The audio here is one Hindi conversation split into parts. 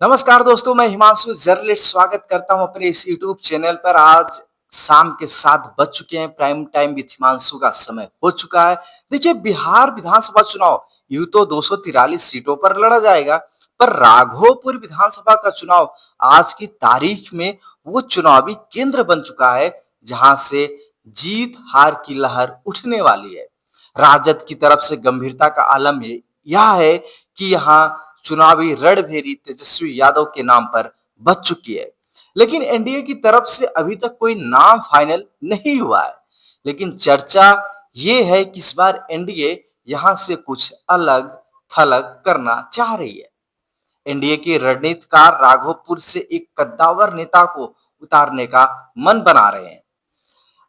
नमस्कार दोस्तों, मैं हिमांशु जर्नलिस्ट स्वागत करता हूं अपने इस यूट्यूब चैनल पर। आज शाम के 7 बज चुके हैं। प्राइम टाइम विथ हिमांशु का समय हो चुका है। देखिए, बिहार विधानसभा चुनाव यूं तो 243 सीटों पर लड़ा जाएगा, पर राघोपुर विधानसभा का चुनाव आज की तारीख में वो चुनावी केंद्र बन चुका है जहां से जीत हार की लहर उठने वाली है। राजद की तरफ से गंभीरता का आलम यह है कि यहाँ चुनावी रणभेरी तेजस्वी यादव के नाम पर बच चुकी है। लेकिन एनडीए की तरफ से अभी तक कोई नाम फाइनल नहीं हुआ है। लेकिन चर्चा ये है कि इस बार एनडीए यहां से कुछ अलग थलग करना चाह रही है। एनडीए के रणनीतिकार राघोपुर से एक कद्दावर नेता को उतारने का मन बना रहे हैं।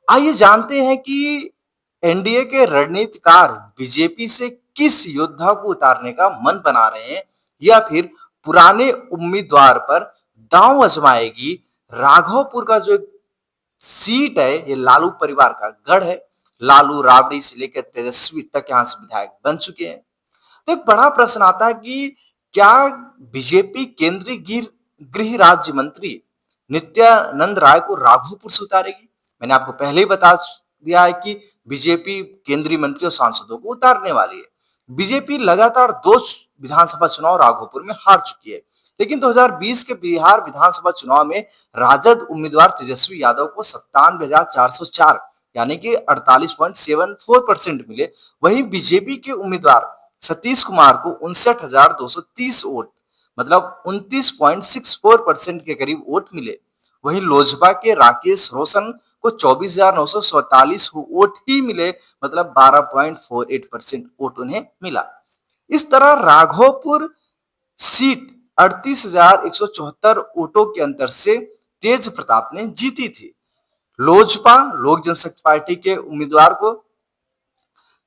आइए जानते हैं कि एनडीए के रणनीतिकार बीजेपी से किस योद्धा को उतारने का मन बना रहे हैं, या फिर पुराने उम्मीदवार पर दांव आजमाएगी। राघवपुर का जो सीट है, ये लालू परिवार का गढ़ है। लालू राबड़ी से लेकर तेजस्वी तक यहां से विधायक बन चुके हैं। तो एक बड़ा प्रश्न आता है कि क्या बीजेपी केंद्रीय गृह राज्य मंत्री नित्यानंद राय को राघोपुर से उतारेगी? मैंने आपको पहले ही बता दिया है कि बीजेपी केंद्रीय मंत्री और सांसदों को उतारने वाली है। बीजेपी लगातार 2 विधानसभा चुनाव राघोपुर में हार चुकी है। लेकिन 2020 के बिहार विधानसभा चुनाव में राजद उम्मीदवार तेजस्वी यादव को 97,404 यानी कि 48.74% मिले। वहीं बीजेपी के उम्मीदवार सतीश कुमार को 59,230 वोट, मतलब 29.64% के करीब वोट मिले। वहीं लोजपा के राकेश रोशन को 24,947 वोट ही मिले, मतलब 12.48% वोट उन्हें मिला। इस तरह राघोपुर सीट 38,174 वोटों के अंतर से तेज प्रताप ने जीती थी। लोजपा लोक जनशक्ति पार्टी के उम्मीदवार को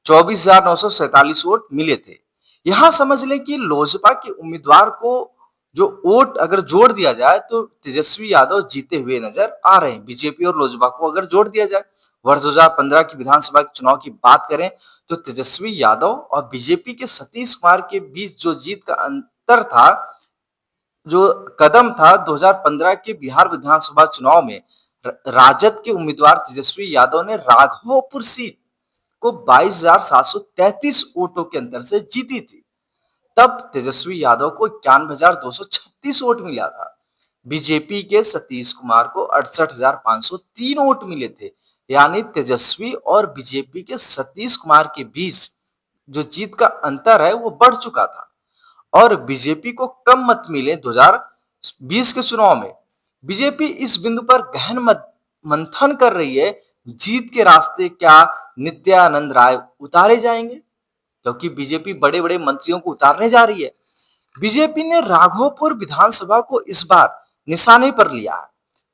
24,947 वोट मिले थे। यहां समझ लें कि लोजपा के उम्मीदवार को जो वोट अगर जोड़ दिया जाए तो तेजस्वी यादव जीते हुए नजर आ रहे हैं। बीजेपी और लोजपा को अगर जोड़ दिया जाए, वर्ष 2015 की विधानसभा के चुनाव की बात करें तो तेजस्वी यादव और बीजेपी के सतीश कुमार के बीच जो जीत का अंतर था, जो कदम था 2015 के बिहार विधानसभा चुनाव में, राजद के उम्मीदवार तेजस्वी यादव ने राघोपुर सीट को 22,733 वोटों के अंतर से जीती थी। तब तेजस्वी यादव को 91,236 वोट मिला था। बीजेपी के सतीश कुमार को 68,503 वोट मिले थे। यानी तेजस्वी और बीजेपी के सतीश कुमार के बीच जो जीत का अंतर है वो बढ़ चुका था। और बीजेपी को कम मत मिले 2020 के चुनाव में। बीजेपी इस बिंदु पर गहन मंथन कर रही है, जीत के रास्ते क्या नित्यानंद राय उतारे जाएंगे, क्योंकि बीजेपी बड़े बड़े मंत्रियों को उतारने जा रही है। बीजेपी ने राघोपुर विधानसभा को इस बार निशाने पर लिया है।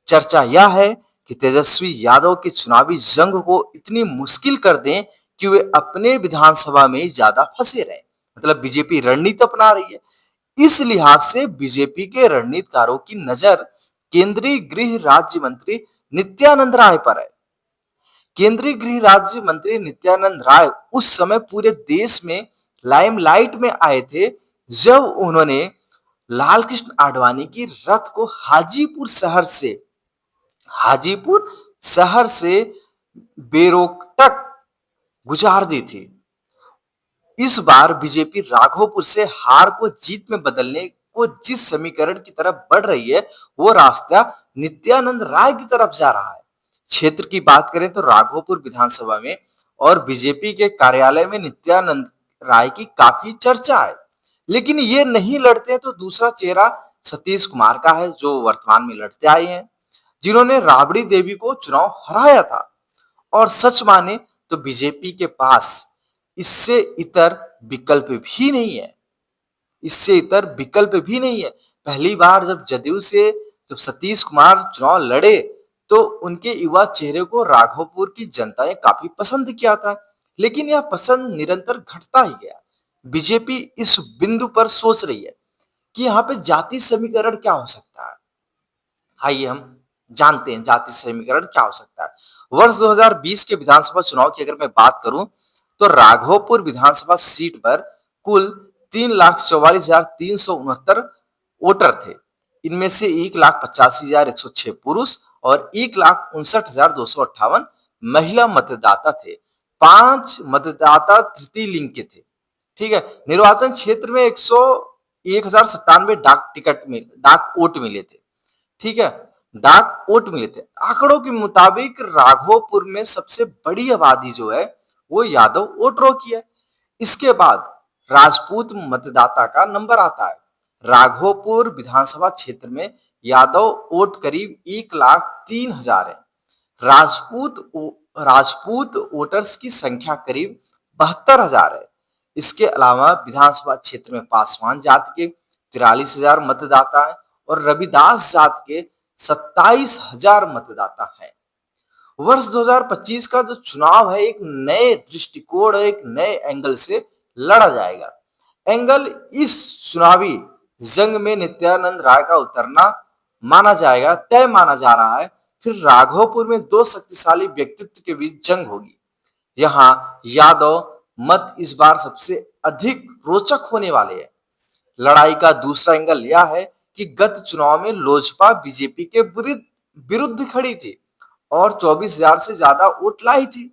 चर्चा यह है कि तेजस्वी यादव के चुनावी जंग को इतनी मुश्किल कर दें कि वे अपने विधानसभा में ज्यादा फंसे रहे। मतलब बीजेपी रणनीति अपना रही है। इस लिहाज से बीजेपी के रणनीतिकारों की नजर केंद्रीय गृह राज्य मंत्री नित्यानंद राय पर है। केंद्रीय गृह राज्य मंत्री नित्यानंद राय उस समय पूरे देश में लाइमलाइट में आए थे जब उन्होंने लाल कृष्ण आडवाणी की रथ को हाजीपुर शहर से बेरोकटक गुजार दी थी। इस बार बीजेपी राघोपुर से हार को जीत में बदलने को जिस समीकरण की तरफ बढ़ रही है, वो रास्ता नित्यानंद राय की तरफ जा रहा है। क्षेत्र की बात करें तो राघोपुर विधानसभा में और बीजेपी के कार्यालय में नित्यानंद राय की काफी चर्चा है। लेकिन ये नहीं लड़ते तो दूसरा चेहरा सतीश कुमार का है, जो वर्तमान में लड़ते आए हैं, जिन्होंने राबड़ी देवी को चुनाव हराया था। और सच माने तो बीजेपी के पास इससे इतर विकल्प भी नहीं है। इससे इतर विकल्प भी नहीं है। पहली बार जब सतीश कुमार चुनाव लड़े तो उनके युवा चेहरे को राघोपुर की जनता ने काफी पसंद किया था। लेकिन यह पसंद निरंतर घटता ही गया। बीजेपी इस बिंदु पर सोच रही है कि यहाँ पे जाति समीकरण क्या हो सकता है। आइए हम जानते हैं जाति समीकरण क्या हो सकता है। वर्ष 2020 के विधानसभा चुनाव की अगर मैं बात करूं तो राघोपुर विधानसभा सीट पर कुल 3,44,369 वोटर थे। इनमें से 1,85,106 पुरुष और 1,59,258 महिला मतदाता थे। 5 मतदाता तृतीय लिंग के थे। ठीक है। निर्वाचन क्षेत्र में 1,097 डाक वोट मिले थे। ठीक है। डाक वोट मिले थे। आंकड़ों के मुताबिक राघोपुर में सबसे बड़ी आबादी जो है वो यादव वोटरों की है। इसके बाद राजपूत मतदाता का नंबर आता है। राघोपुर विधानसभा क्षेत्र में यादव वोट करीब 1,03,000 है। राजपूत राजपूत वोटर्स की संख्या करीब 72,000 है। इसके अलावा विधानसभा क्षेत्र में पासवान जात के 43,000 मतदाता है और रविदास जात के 27,000 मतदाता है। वर्ष 2025 का जो चुनाव है एक नए दृष्टिकोण, एक नए एंगल से लड़ा जाएगा। एंगल इस चुनावी जंग में नित्यानंद राय का उतरना माना जाएगा, तय माना जा रहा है। फिर राघोपुर में दो शक्तिशाली व्यक्तित्व के बीच जंग होगी। यहाँ यादव मत इस बार सबसे अधिक रोचक होने वाले हैं। लड़ाई का दूसरा एंगल यह है कि गत चुनाव में लोजपा बीजेपी के विरुद्ध खड़ी थी और 24,000 से ज्यादा वोट लाई थी।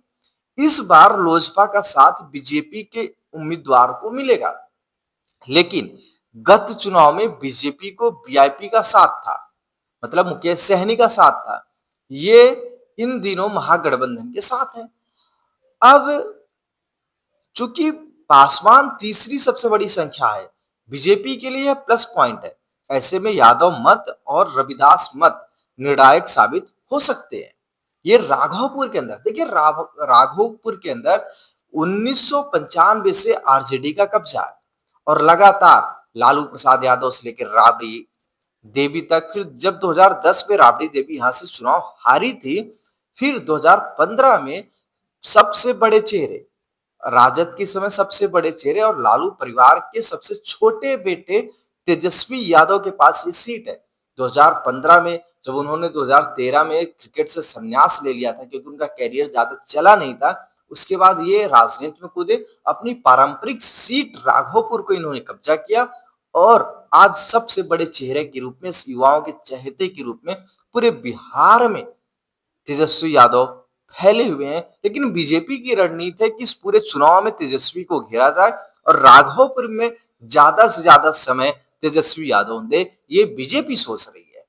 इस बार लोजपा का साथ बीजेपी के उम्मीदवार को मिलेगा, लेकिन गत चुनाव में बीजेपी को वीआईपी का साथ था, मतलब मुकेश सहनी का साथ था। ये इन दिनों महागठबंधन के साथ है। अब चूंकि पासवान तीसरी सबसे बड़ी संख्या है, बीजेपी के लिए प्लस पॉइंट है। ऐसे में यादव मत और रविदास मत निर्णायक साबित हो सकते हैं। ये राघवपुर के अंदर देखिए, राघवपुर के अंदर 1995 से आरजेडी का कब्जा है और लगातार लालू प्रसाद यादव से लेकर राबड़ी देवी तक। फिर जब 2010 में राबड़ी देवी यहां से चुनाव हारी थी, फिर 2015 में सबसे बड़े चेहरे, राजद के समय सबसे बड़े चेहरे और लालू परिवार के सबसे छोटे बेटे तेजस्वी यादव के पास ये सीट है। 2015 में जब उन्होंने 2013 में क्रिकेट से संन्यास ले लिया था क्योंकि उनका कैरियर ज्यादा चला नहीं था, उसके बाद ये राजनीति में कूदे। अपनी पारंपरिक सीट राघोपुर को इन्होंने कब्जा किया और आज सबसे बड़े चेहरे के रूप में, युवाओं के चहेते के रूप में पूरे बिहार में तेजस्वी यादव फैले हुए हैं। लेकिन बीजेपी की रणनीति है कि इस पूरे चुनाव में तेजस्वी को घेरा जाए और राघवपुर में ज्यादा से ज्यादा समय तेजस्वी यादव दे। ये बीजेपी सोच रही है,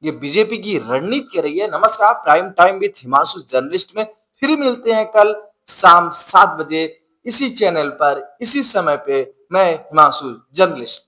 ये बीजेपी की रणनीति कह रही है। नमस्कार, prime time with Himanshu journalist में फिर मिलते हैं कल शाम 7 बजे इसी चैनल पर, इसी समय पे। मैं हिमांशु जर्नलिस्ट।